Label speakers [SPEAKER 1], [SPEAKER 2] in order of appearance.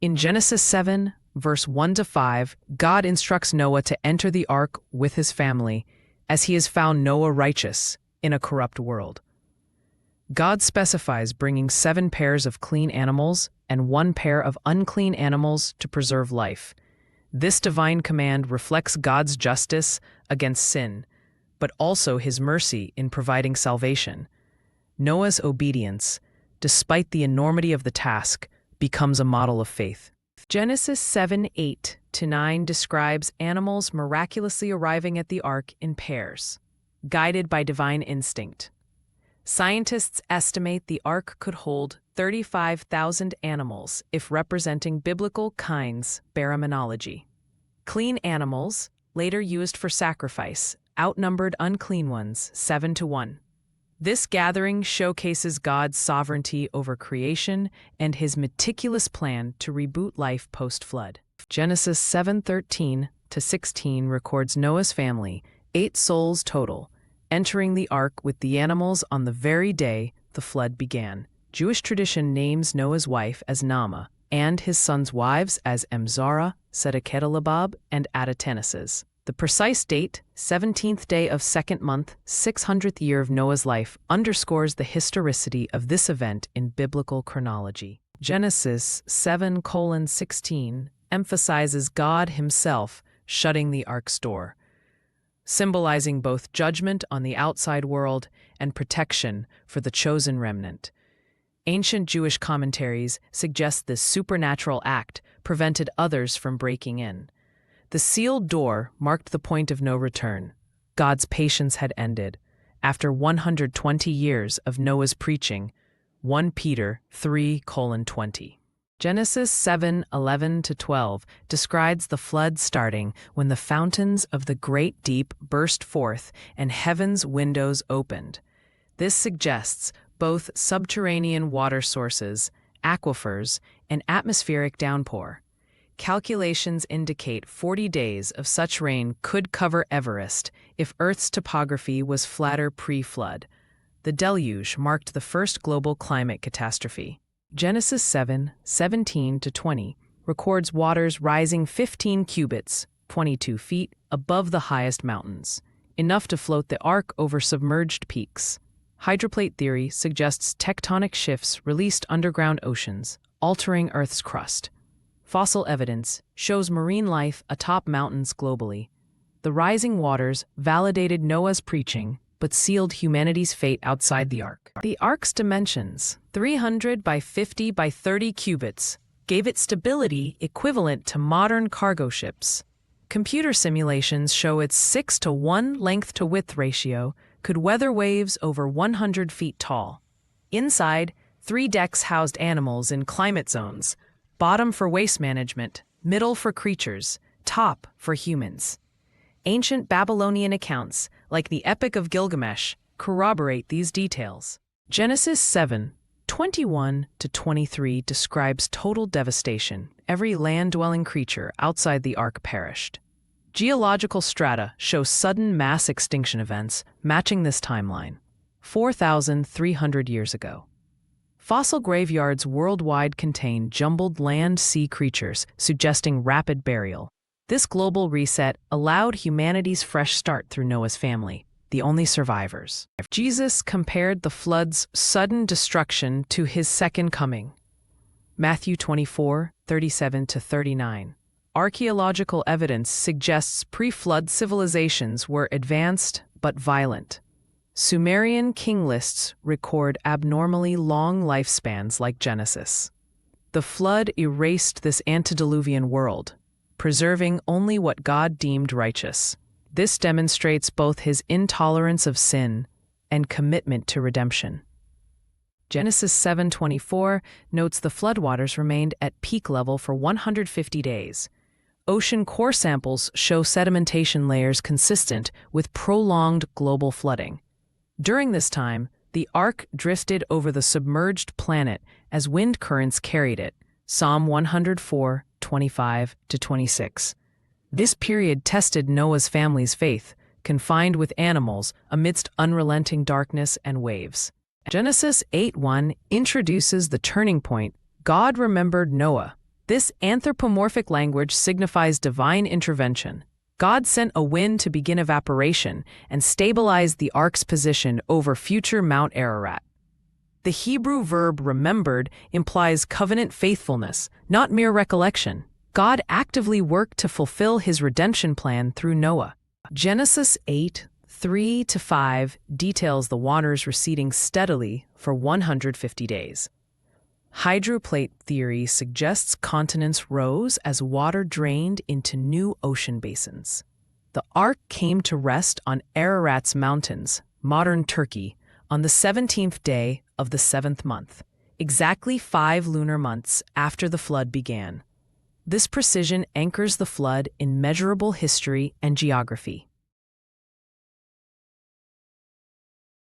[SPEAKER 1] In Genesis 7, verse 1-5, God instructs Noah to enter the ark with his family, as he has found Noah righteous in a corrupt world. God specifies bringing 7 pairs of clean animals and 1 pair of unclean animals to preserve life. This divine command reflects God's justice against sin, but also his mercy in providing salvation. Noah's obedience, despite the enormity of the task, becomes a model of faith. Genesis 7:8-9 describes animals miraculously arriving at the ark in pairs, guided by divine instinct. Scientists estimate the ark could hold 35,000 animals if representing biblical kinds baraminology. Clean animals, later used for sacrifice, outnumbered unclean ones 7-1. This gathering showcases God's sovereignty over creation and his meticulous plan to reboot life post-flood. Genesis 7:13-16 records Noah's family, 8 souls total, entering the ark with the animals on the very day the flood began. Jewish tradition names Noah's wife as Naamah and his sons' wives as Emzara, Sedeketalabab, and Adateneses. The precise date, 17th day of 2nd month, 600th year of Noah's life, underscores the historicity of this event in biblical chronology. Genesis 7:16 emphasizes God himself shutting the ark's door, symbolizing both judgment on the outside world and protection for the chosen remnant. Ancient Jewish commentaries suggest this supernatural act prevented others from breaking in. The sealed door marked the point of no return. God's patience had ended. After 120 years of Noah's preaching, 1 Peter 3:20. Genesis 7:11-12 describes the flood starting when the fountains of the great deep burst forth and heaven's windows opened. This suggests both subterranean water sources, aquifers, and atmospheric downpour. Calculations indicate 40 days of such rain could cover Everest if Earth's topography was flatter pre-flood. The deluge marked the first global climate catastrophe. Genesis 7:17-20 records waters rising 15 cubits, 22 feet, above the highest mountains, enough to float the ark over submerged peaks. Hydroplate theory suggests tectonic shifts released underground oceans, altering Earth's crust. Fossil evidence shows marine life atop mountains globally. The rising waters validated Noah's preaching, but sealed humanity's fate outside the ark. The ark's dimensions, 300 by 50 by 30 cubits, gave it stability equivalent to modern cargo ships. Computer simulations show its 6-to-1 length-to-width ratio could weather waves over 100 feet tall. Inside, 3 decks housed animals in climate zones: bottom for waste management, middle for creatures, top for humans. Ancient Babylonian accounts, like the Epic of Gilgamesh, corroborate these details. Genesis 7:21-23 describes total devastation. Every land-dwelling creature outside the ark perished. Geological strata show sudden mass extinction events matching this timeline, 4,300 years ago. Fossil graveyards worldwide contain jumbled land-sea creatures, suggesting rapid burial. This global reset allowed humanity's fresh start through Noah's family, the only survivors. Jesus compared the flood's sudden destruction to his second coming. Matthew 24:37-39. Archaeological evidence suggests pre-flood civilizations were advanced but violent. Sumerian king lists record abnormally long lifespans like Genesis. The flood erased this antediluvian world, preserving only what God deemed righteous. This demonstrates both his intolerance of sin and commitment to redemption. Genesis 7:24 notes the floodwaters remained at peak level for 150 days. Ocean core samples show sedimentation layers consistent with prolonged global flooding. During this time, the ark drifted over the submerged planet as wind currents carried it. Psalm 104:25-26. This period tested Noah's family's faith, confined with animals amidst unrelenting darkness and waves. Genesis 8:1 introduces the turning point. God remembered Noah. This anthropomorphic language signifies divine intervention. God sent a wind to begin evaporation and stabilize the ark's position over future Mount Ararat. The Hebrew verb remembered implies covenant faithfulness, not mere recollection. God actively worked to fulfill his redemption plan through Noah. Genesis 8:3-5 details the waters receding steadily for 150 days. Hydroplate theory suggests continents rose as water drained into new ocean basins. The Ark came to rest on Ararat's mountains, modern Turkey, on the 17th day of the 7th month, exactly 5 lunar months after the flood began. This precision anchors the flood in measurable history and geography.